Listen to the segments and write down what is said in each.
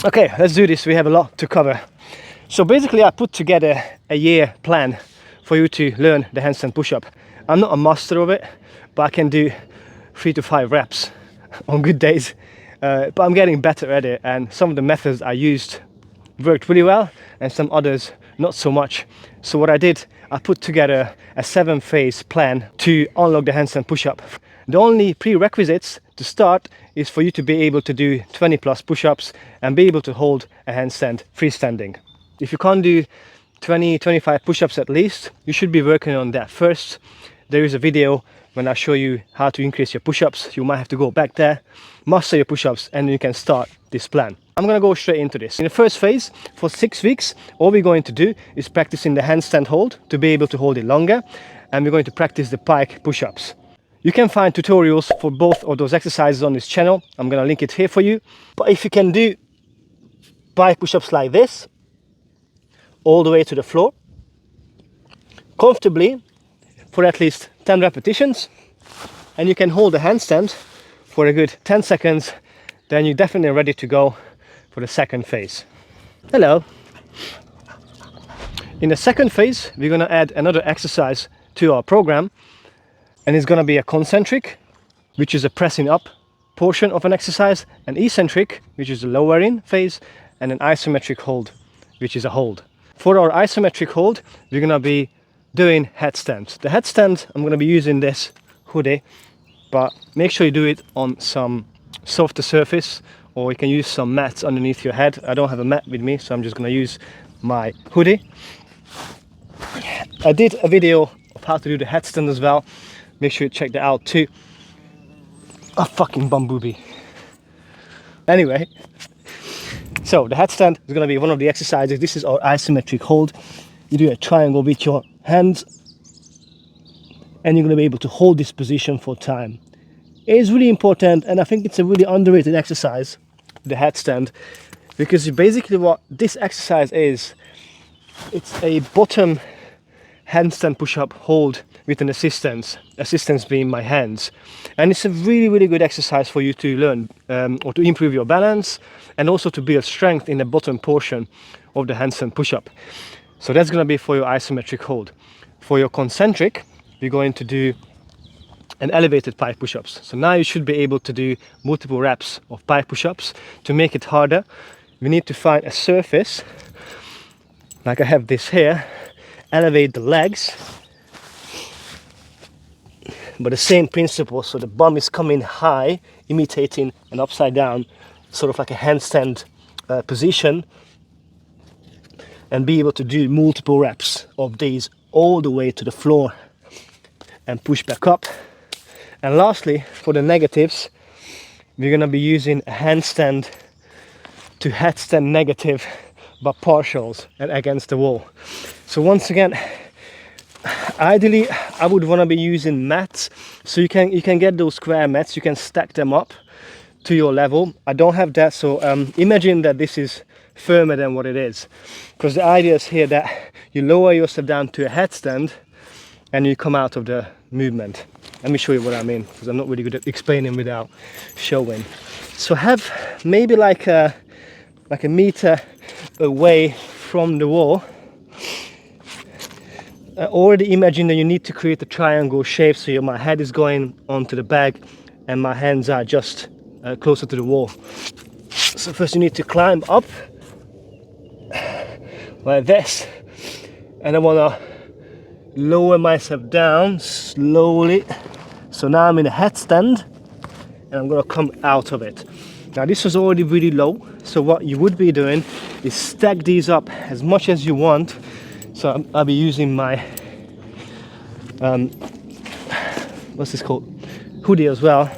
Okay, let's do this. We have a lot to cover. So basically I put together a year plan for you to learn the handstand push-up. I'm not a master of it, but I can do 3 to 5 reps on good days. But I'm getting better at it, and some of the methods I used worked really well and some others not so much. So what I did, I put together a 7-phase plan to unlock the handstand push-up. The only prerequisites to start is for you to be able to do 20 plus push-ups and be able to hold a handstand freestanding. If you can't do 20-25 push-ups at least, you should be working on that first. There is a video when I show you how to increase your push-ups. You might have to go back there, master your push-ups, and then you can start this plan. I'm gonna go straight into this. In the first phase, for 6 weeks, all we're going to do is practicing the handstand hold to be able to hold it longer, and we're going to practice the pike push-ups. You can find tutorials for both of those exercises on this channel. I'm gonna link it here for you. But if you can do pike push-ups like this, all the way to the floor, comfortably, for at least 10 repetitions, and you can hold the handstand for a good 10 seconds, then you're definitely ready to go for the second phase. Hello. In the second phase, we're going to add another exercise to our program, and it's going to be a concentric, which is a pressing up portion of an exercise, an eccentric, which is the lowering phase, and an isometric hold, which is a hold. For our isometric hold, we're going to be doing headstands. The headstand, I'm going to be using this hoodie, but make sure you do it on some softer surface, or you can use some mats underneath your head. I don't have a mat with me, so I'm just going to use my hoodie. I did a video of how to do the headstand as well. Make sure you check that out too. A fucking bumblebee. Anyway, so the headstand is going to be one of the exercises. This is our isometric hold. You do a triangle with your hands, and you're going to be able to hold this position for time. It is really important, and I think it's a really underrated exercise, the headstand, because basically what this exercise is, it's a bottom handstand push-up hold with an assistance being my hands. And it's a really good exercise for you to learn or to improve your balance, and also to build strength in the bottom portion of the handstand push-up. So that's going to be for your isometric hold. For your concentric, we're going to do an elevated pike push-ups. So now you should be able to do multiple reps of pike push-ups. To make it harder, we need to find a surface, like I have this here, elevate the legs, but the same principle, so the bum is coming high, imitating an upside down, sort of like a handstand position, and be able to do multiple reps of these all the way to the floor and push back up. And lastly, for the negatives, we're going to be using a handstand to headstand negative, but partials and against the wall. So once again, ideally I would want to be using mats, so you can get those square mats, you can stack them up to your level. I don't have that, so imagine that this is firmer than what it is, because the idea is here that you lower yourself down to a headstand and you come out of the movement. Let me show you what I mean, because I'm not really good at explaining without showing. So have maybe like a meter away from the wall. Already imagine that you need to create a triangle shape, so my head is going onto the bag and my hands are just closer to the wall. So first you need to climb up like this, and I want to lower myself down slowly. So now I'm in a headstand and I'm going to come out of it. Now this was already really low, so what you would be doing is stack these up as much as you want. So I'll be using my what's this called, hoodie as well.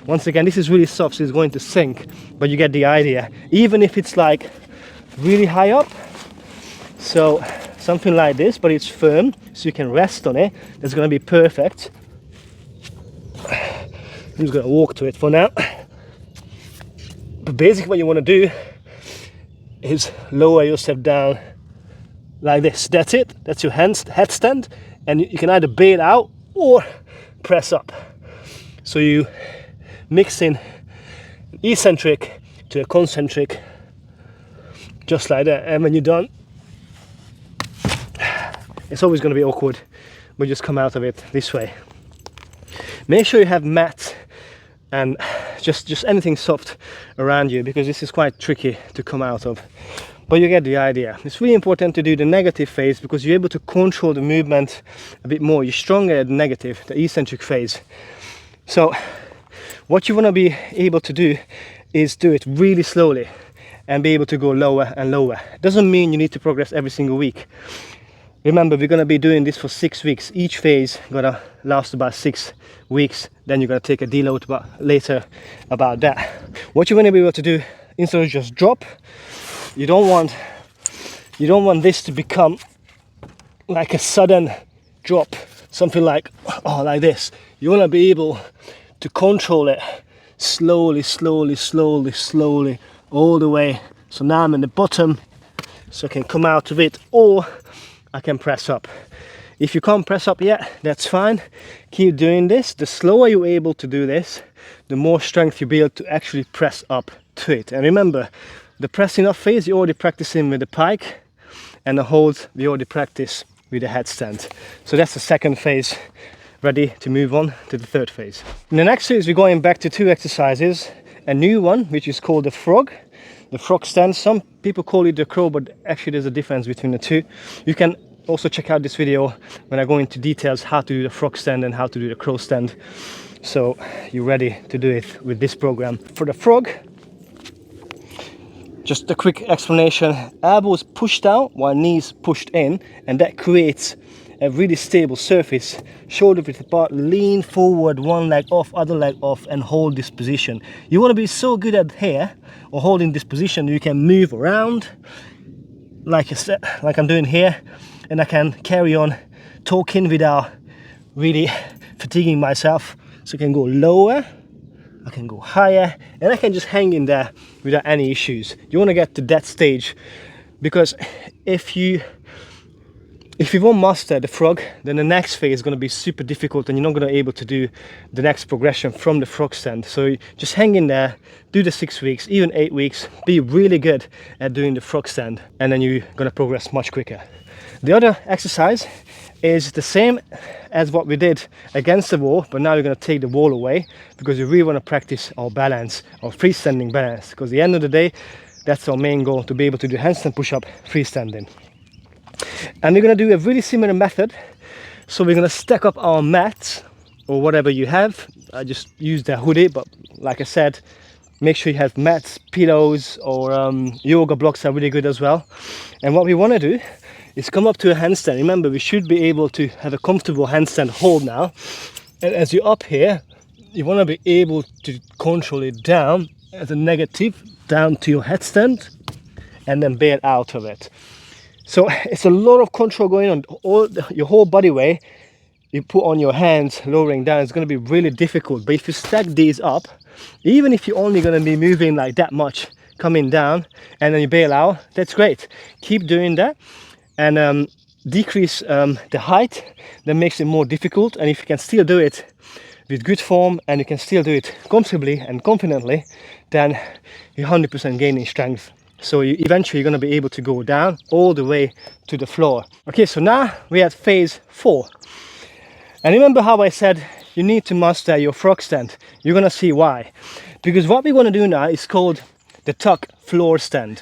Once again, this is really soft, so it's going to sink, but you get the idea. Even if it's like really high up, so something like this, but it's firm, so you can rest on it. That's going to be perfect. I'm just going to walk to it for now. But basically what you want to do is lower yourself down like this. That's it. That's your headstand, and you can either bail out or press up. So you mix in eccentric to a concentric just like that. And when you're done, it's always going to be awkward, but just come out of it this way. Make sure you have mats and just anything soft around you, because this is quite tricky to come out of. But you get the idea. It's really important to do the negative phase because you're able to control the movement a bit more. You're stronger at the negative, the eccentric phase. So what you want to be able to do is do it really slowly and be able to go lower and lower. It doesn't mean you need to progress every single week. Remember, we're going to be doing this for 6 weeks. Each phase gonna last about 6 weeks. Then you're going to take a deload later about that. What you want to be able to do, instead of just drop, you don't want this to become like a sudden drop, something like like this. You want to be able to control it slowly, slowly, slowly, slowly, all the way. So now I'm in the bottom, so I can come out of it, or I can press up. If you can't press up yet, that's fine. Keep doing this. The slower you're able to do this, the more strength you'll be able to actually press up to it. And remember, the pressing up phase, you're already practicing with the pike, and the hold, we already practice with the headstand. So that's the second phase, ready to move on to the third phase. In the next phase, we're going back to 2 exercises. A new one, which is called the frog stand. Some people call it the crow, but actually there's a difference between the two. You can also check out this video when I go into details how to do the frog stand and how to do the crow stand, so you're ready to do it with this program. For the frog, just a quick explanation. Elbows pushed out while knees pushed in, and that creates a really stable surface. Shoulder width apart, lean forward, one leg off, other leg off, and hold this position. You want to be so good at here or holding this position, you can move around like I'm doing here, and I can carry on talking without really fatiguing myself. So I can go lower, I can go higher, and I can just hang in there without any issues. You want to get to that stage, because if you won't master the frog, then the next phase is going to be super difficult, and you're not going to be able to do the next progression from the frog stand. So just hang in there, do the 6 weeks, even 8 weeks, be really good at doing the frog stand, and then you're going to progress much quicker. The other exercise is the same as what we did against the wall, but now we're going to take the wall away, because we really want to practice our balance, our freestanding balance, because at the end of the day, that's our main goal, to be able to do handstand push-up freestanding. And we're going to do a really similar method. So we're going to stack up our mats or whatever you have. I just used a hoodie, but like I said, make sure you have mats, pillows, or yoga blocks are really good as well. And what we want to do is come up to a handstand. Remember, we should be able to have a comfortable handstand hold now. And as you're up here, you want to be able to control it down as a negative, down to your headstand, and then bail out of it. So it's a lot of control going on. Your whole body weight you put on your hands, lowering down, it's going to be really difficult. But if you stack these up, even if you're only going to be moving like that much, coming down, and then you bail out, that's great. Keep doing that, and decrease the height. That makes it more difficult. And if you can still do it with good form, and you can still do it comfortably and confidently, then you're 100% gaining strength. So eventually you're going to be able to go down all the way to the floor. Okay, so now we're at phase 4. And remember how I said you need to master your frog stand? You're going to see why. Because what we want to do now is called the tuck floor stand.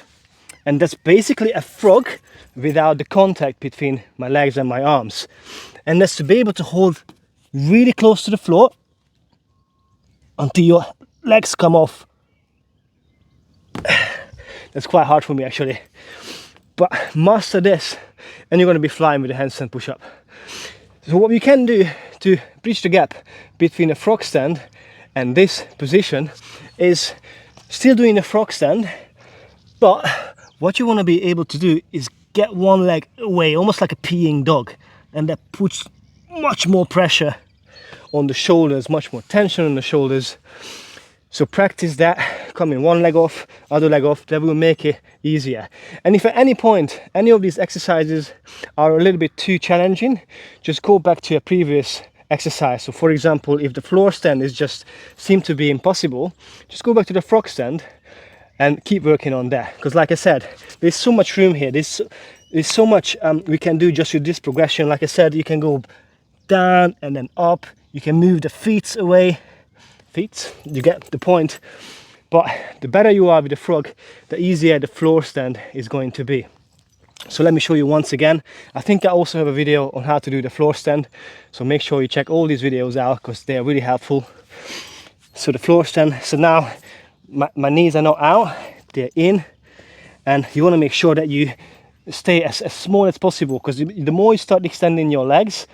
And that's basically a frog without the contact between my legs and my arms. And that's to be able to hold really close to the floor until your legs come off. That's quite hard for me actually, but master this and you're going to be flying with the handstand push-up. So what we can do to bridge the gap between a frog stand and this position is still doing the frog stand, but what you want to be able to do is get one leg away, almost like a peeing dog, and that puts much more pressure on the shoulders, much more tension on the shoulders. So practice that, coming one leg off, other leg off, that will make it easier. And if at any point any of these exercises are a little bit too challenging, just go back to a previous exercise. So for example, if the floor stand is just seem to be impossible, just go back to the frog stand and keep working on that, because like I said, there's so much room here. There's so much we can do just with this progression. Like I said, you can go down and then up. You can move the feet away. Feet, you get the point. But the better you are with the frog, the easier the floor stand is going to be. So let me show you once again. I think I also have a video on how to do the floor stand, so make sure you check all these videos out because they are really helpful. So the floor stand, so now my knees are not out, they're in, and you want to make sure that you stay as small as possible, because the more you start extending your legs,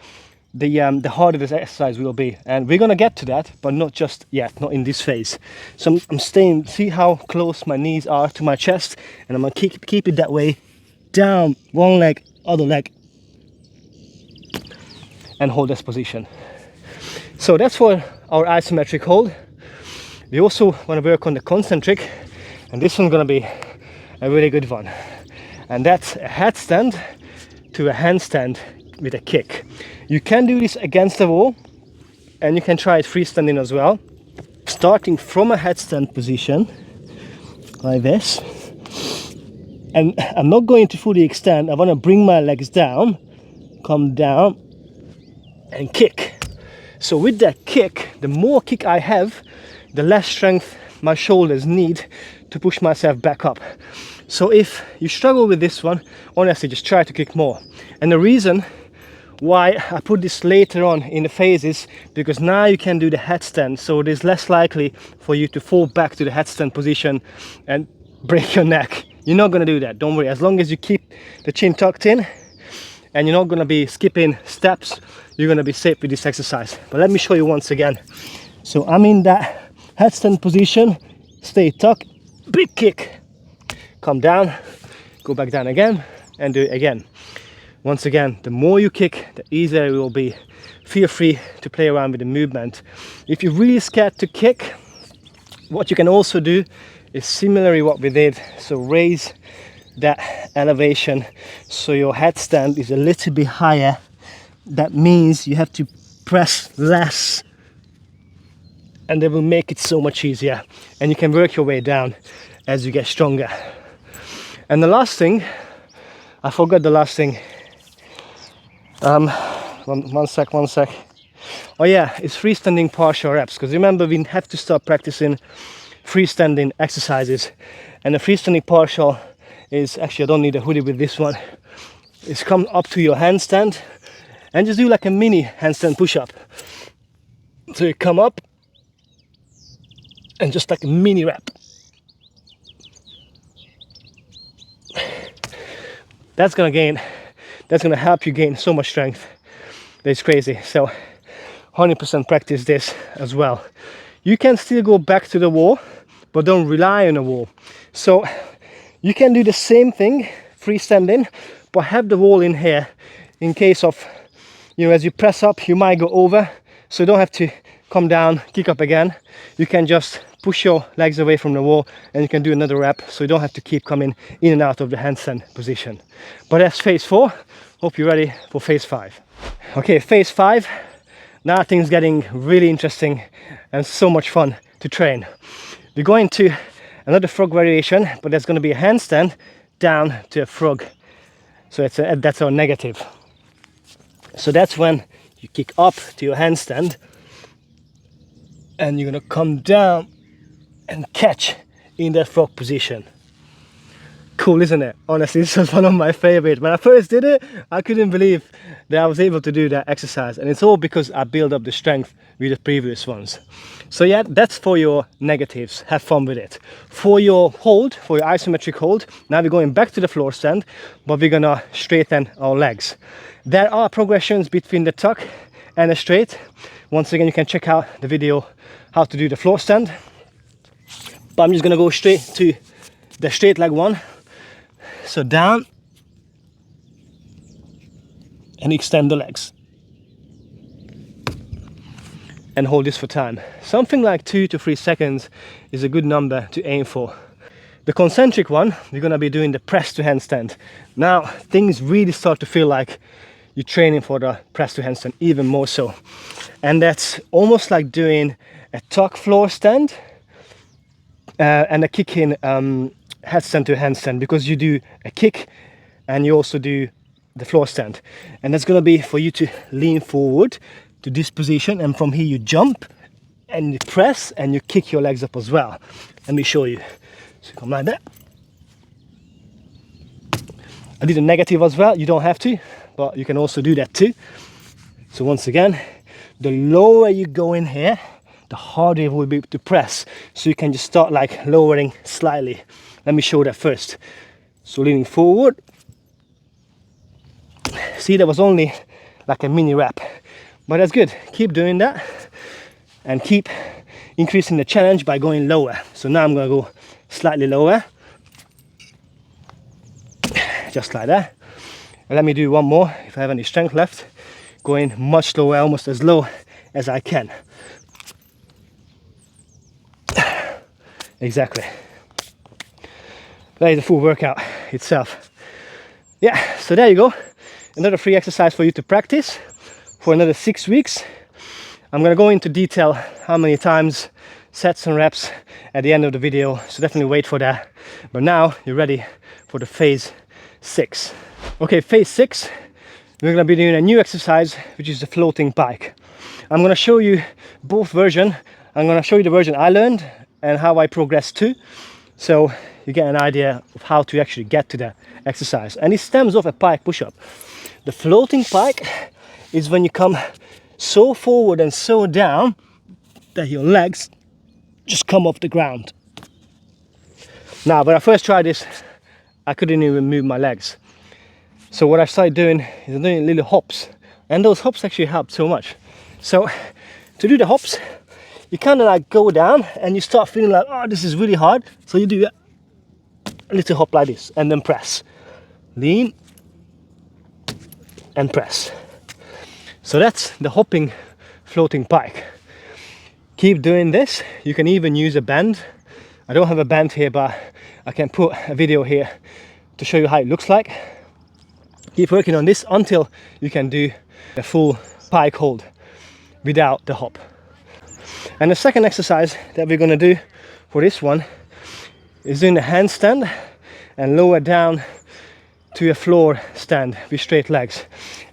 the harder this exercise will be. And we're gonna get to that, but not just yet, not in this phase. So I'm staying, see how close my knees are to my chest, and I'm gonna keep it that way. Down, one leg, other leg, and hold this position. So that's for our isometric hold. We also want to work on the concentric, and this one's going to be a really good one, and that's a headstand to a handstand with a kick. You can do this against the wall, and you can try it freestanding as well, starting from a headstand position like this. And I'm not going to fully extend. I want to bring my legs down, come down, and kick. So with that kick, the more kick I have, the less strength my shoulders need to push myself back up. So if you struggle with this one, honestly, just try to kick more. And the reason why I put this later on in the phase is because now you can do the headstand, so it is less likely for you to fall back to the headstand position and break your neck. You're not going to do that, don't worry. As long as you keep the chin tucked in and you're not going to be skipping steps, you're going to be safe with this exercise. But let me show you once again. So I'm in that headstand position, stay tucked, big kick, come down, go back down again, and do it again. Once again, the more you kick, the easier it will be. Feel free to play around with the movement. If you're really scared to kick, what you can also do is similarly what we did. So raise that elevation so your headstand is a little bit higher. That means you have to press less, and that will make it so much easier, and you can work your way down as you get stronger. And the last thing, I forgot the last thing. One sec. Oh yeah, it's freestanding partial reps, because remember we have to start practicing freestanding exercises. And the freestanding partial is, actually I don't need a hoodie with this one, is come up to your handstand and just do like a mini handstand push-up. So you come up and just like a mini rep. That's gonna help you gain so much strength. That's crazy. So 100% practice this as well. You can still go back to the wall, but don't rely on the wall. So you can do the same thing freestanding, but have the wall in here in case of, you know, as you press up you might go over, so you don't have to come down, kick up again. You can just push your legs away from the wall and you can do another rep, so you don't have to keep coming in and out of the handstand position. But that's phase 4. Hope you're ready for phase 5. Okay, phase 5. Now things getting really interesting and so much fun to train. We're going to another frog variation, but there's going to be a handstand down to a frog. So that's our negative. So that's when you kick up to your handstand and you're going to come down and catch in that frog position. Cool, isn't it? Honestly, this was one of my favorites. When I first did it, I couldn't believe that I was able to do that exercise, and it's all because I built up the strength with the previous ones. So yeah, that's for your negatives. Have fun with it. For your hold, for your isometric hold, now we're going back to the floor stand, but we're gonna straighten our legs. There are progressions between the tuck and the straight. Once again, you can check out the video how to do the floor stand, but I'm just gonna go straight to the straight leg one. So down and extend the legs and hold this for time. Something like 2 to 3 seconds is a good number to aim for. The concentric one, we're going to be doing the press to handstand. Now things really start to feel like you're training for the press to handstand, even more so. And that's almost like doing a tuck floor stand, and a kick in headstand to handstand, because you do a kick and you also do the floor stand. And that's going to be for you to lean forward to this position, and from here you jump and you press and you kick your legs up as well. Let me show you. So come like that. I did a negative as well. You don't have to, but you can also do that too. So once again, the lower you go in here, the harder it will be to press. So you can just start like lowering slightly. Let me show that first. So leaning forward. See, that was only like a mini rep, but that's good. Keep doing that and keep increasing the challenge by going lower. So now I'm gonna go slightly lower, just like that. And let me do one more if I have any strength left, going much lower, almost as low as I can. Exactly. That is a full workout itself. Yeah, so there you go. Another free exercise for you to practice for another 6 weeks. I'm gonna go into detail how many times, sets and reps at the end of the video, so definitely wait for that. But now you're ready for the phase 6. Okay, phase 6, we're gonna be doing a new exercise, which is the floating pike. I'm gonna show you both versions. I'm gonna show you the version I learned and how I progressed to, so you get an idea of how to actually get to the exercise. And it stems off a pike push-up. The floating pike is when you come so forward and so down that your legs just come off the ground. Now, when I first tried this, I couldn't even move my legs. So what I started doing is doing little hops, and those hops actually helped so much. So to do the hops, you kind of like go down and you start feeling like, oh, this is really hard. So you do a little hop like this and then press. Lean and press. So that's the hopping floating pike. Keep doing this. You can even use a band. I don't have a band here, but I can put a video here to show you how it looks like. Keep working on this until you can do a full pike hold without the hop. And the second exercise that we're going to do for this one is doing the handstand and lower down to a floor stand with straight legs.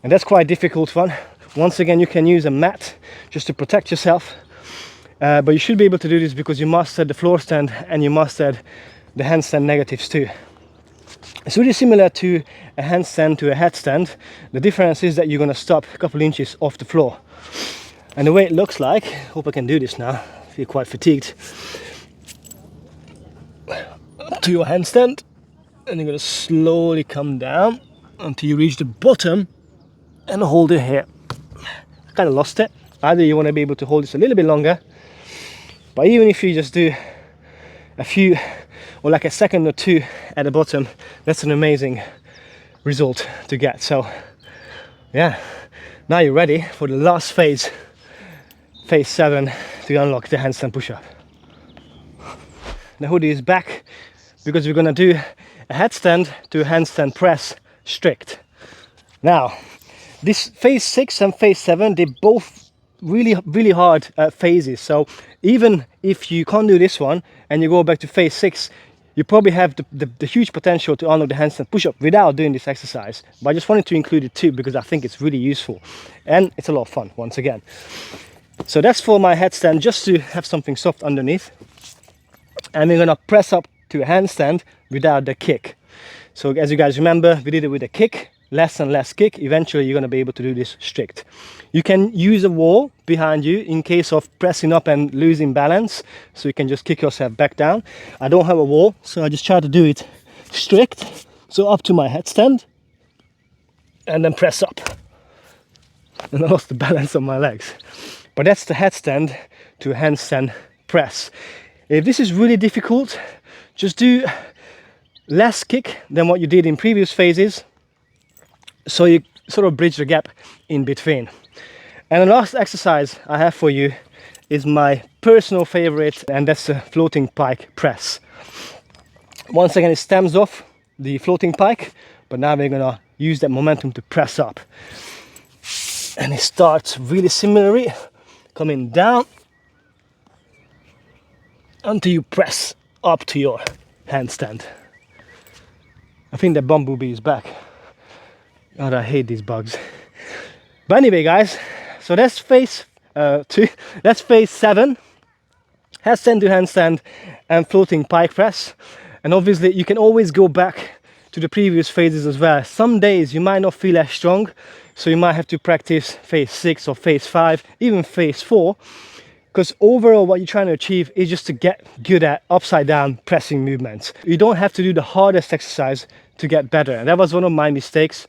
And that's quite a difficult one. Once again, you can use a mat just to protect yourself, but you should be able to do this because you mastered the floor stand and you mastered the handstand negatives too. It's really similar to a handstand to a headstand. The difference is that you're going to stop a couple inches off the floor. And the way it looks like, hope I can do this now, I feel quite fatigued. Up to your handstand, and you're going to slowly come down until you reach the bottom and hold it here. I kind of lost it. Either you want to be able to hold this a little bit longer, but even if you just do a few or like a second or two at the bottom, that's an amazing result to get. So yeah, now you're ready for the last phase, phase 7, to unlock the handstand push-up. The hoodie is back because we're gonna do a headstand to a handstand press strict. Now, this phase 6 and phase 7, they're both really hard phases. So even if you can't do this one and you go back to phase 6, you probably have the huge potential to unlock the handstand push-up without doing this exercise. But I just wanted to include it too because I think it's really useful and it's a lot of fun once again. So that's for my headstand, just to have something soft underneath. And we're gonna press up to a handstand without the kick. So as you guys remember, we did it with a kick, less and less kick. Eventually you're gonna be able to do this strict. You can use a wall behind you in case of pressing up and losing balance, so you can just kick yourself back down. I don't have a wall, so I just try to do it strict. So up to my headstand and then press up. And I lost the balance on my legs. But that's the headstand to a handstand press. If this is really difficult, just do less kick than what you did in previous phases, so you sort of bridge the gap in between. And the last exercise I have for you is my personal favorite, and that's the floating pike press. Once again, it stems off the floating pike, but now we're gonna use that momentum to press up. And it starts really similarly, coming down until you press up to your handstand. I think the bumblebee is back. God, I hate these bugs. But anyway, guys, so that's phase 2. That's phase 7. Headstand to handstand and floating pike press. And obviously you can always go back to the previous phases as well. Some days you might not feel as strong, so you might have to practice phase 6 or phase 5, even phase 4, because overall what you're trying to achieve is just to get good at upside down pressing movements. You don't have to do the hardest exercise to get better, and that was one of my mistakes.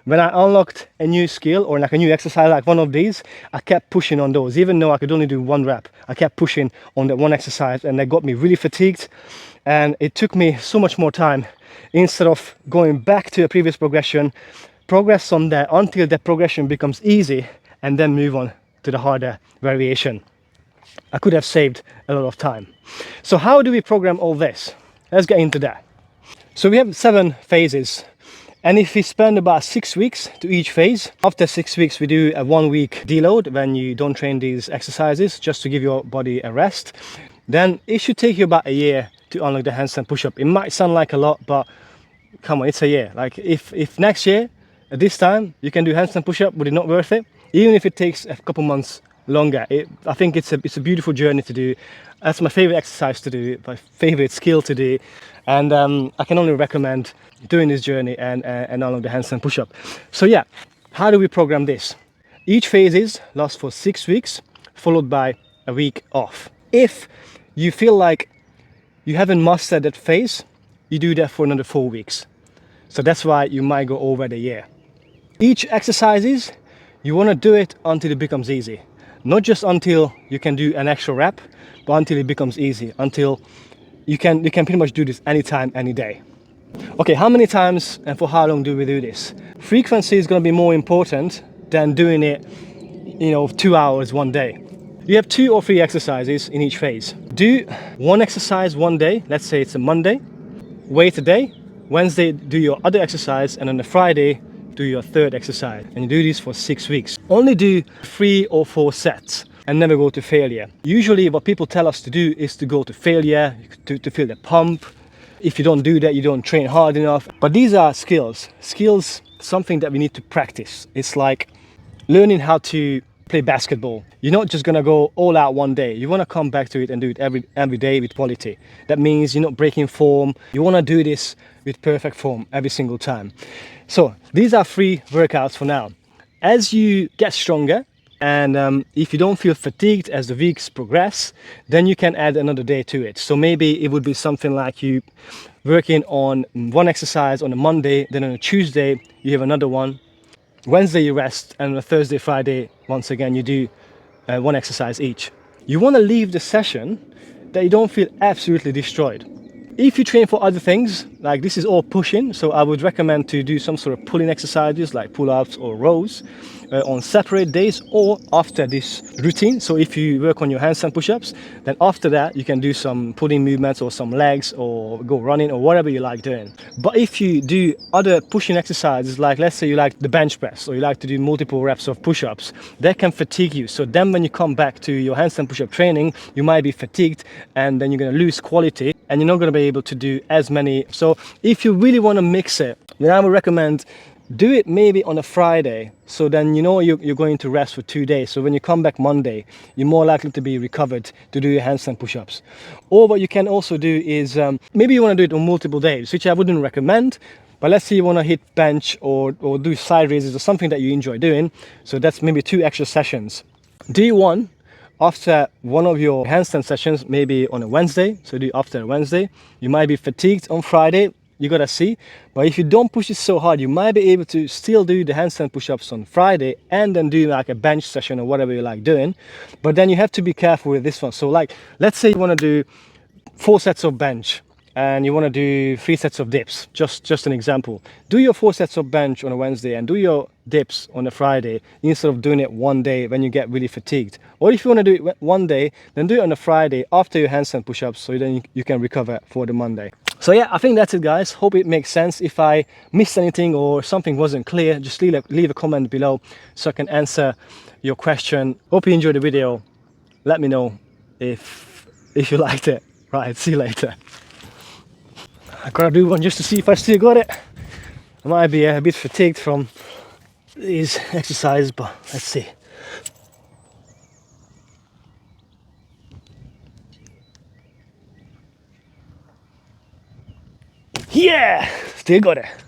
When I unlocked a new skill or like a new exercise like one of these, I kept pushing on those. Even though I could only do 1 rep, I kept pushing on that one exercise, and that got me really fatigued, and it took me so much more time. Instead of going back to a previous progression, progress on that until that progression becomes easy and then move on to the harder variation. I could have saved a lot of time. So how do we program all this? Let's get into that. So we have 7 phases. And if we spend about 6 weeks to each phase, after 6 weeks we do a 1 week deload when you don't train these exercises, just to give your body a rest. Then it should take you about a year to unlock the handstand push-up. It might sound like a lot, but come on, it's a year. Like if next year at this time you can do handstand push-up, would it not worth it? Even if it takes a couple months longer, I think it's a beautiful journey to do. That's my favorite exercise to do, my favorite skill to do, and I can only recommend doing this journey and unlock the handstand push-up. So yeah, how do we program this? Each phases last for 6 weeks, followed by a week off. If you feel like you haven't mastered that phase, you do that for another 4 weeks. So that's why you might go over the year. Each exercises, you want to do it until it becomes easy. Not just until you can do an extra rep, but until it becomes easy, until you can pretty much do this anytime, any day. Okay, how many times and for how long do we do this? Frequency is going to be more important than doing it, 2 hours one day. You have 2 or 3 exercises in each phase. Do 1 exercise one day, let's say it's a Monday, wait a day, Wednesday do your other exercise, and on the Friday do your 3rd exercise. And you do this for 6 weeks. Only do 3 or 4 sets and never go to failure. Usually what people tell us to do is to go to failure, to feel the pump. If you don't do that, you don't train hard enough. But these are skills. Skills, something that we need to practice. It's like learning how to play basketball. You're not just gonna go all out one day. You wanna come back to it and do it every day with quality. That means you're not breaking form. You wanna do this with perfect form every single time. So these are 3 workouts for now. As you get stronger, and if you don't feel fatigued as the weeks progress, then you can add another day to it. So maybe it would be something like you working on 1 exercise on a Monday, then on a Tuesday you have another one, Wednesday you rest, and on a Thursday, Friday, once again you do 1 exercise each. You want to leave the session that you don't feel absolutely destroyed. If you train for other things, like this is all pushing, so I would recommend to do some sort of pulling exercises like pull-ups or rows on separate days or after this routine. So if you work on your handstand push-ups, then after that you can do some pulling movements or some legs or go running or whatever you like doing. But if you do other pushing exercises, like let's say you like the bench press or you like to do multiple reps of push-ups, that can fatigue you. So then when you come back to your handstand push-up training, you might be fatigued, and then you're going to lose quality and you're not going to be able to do as many. So if you really want to mix it, then I would recommend do it maybe on a Friday, so then you're going to rest for 2 days. So when you come back Monday, you're more likely to be recovered to do your handstand push-ups. Or what you can also do is maybe you want to do it on multiple days, which I wouldn't recommend. But let's say you want to hit bench or do side raises or something that you enjoy doing. So that's maybe 2 extra sessions. Do one after one of your handstand sessions, maybe on a Wednesday. So do after a Wednesday. You might be fatigued on Friday. You gotta see. But if you don't push it so hard, you might be able to still do the handstand push-ups on Friday and then do like a bench session or whatever you like doing. But then you have to be careful with this one. So like, let's say you want to do 4 sets of bench and you want to do 3 sets of dips, just an example. Do your 4 sets of bench on a Wednesday and do your dips on a Friday instead of doing it one day when you get really fatigued. Or if you want to do it one day, then do it on a Friday after your handstand push-ups, so then you can recover for the Monday. So yeah, I think that's it, guys. Hope it makes sense. If I missed anything or something wasn't clear, just leave a comment below so I can answer your question. Hope you enjoyed the video. Let me know if you liked it. Right, see you later. I gotta do one just to see if I still got it. I might be a bit fatigued from these exercises, but let's see. Yeah, still got it.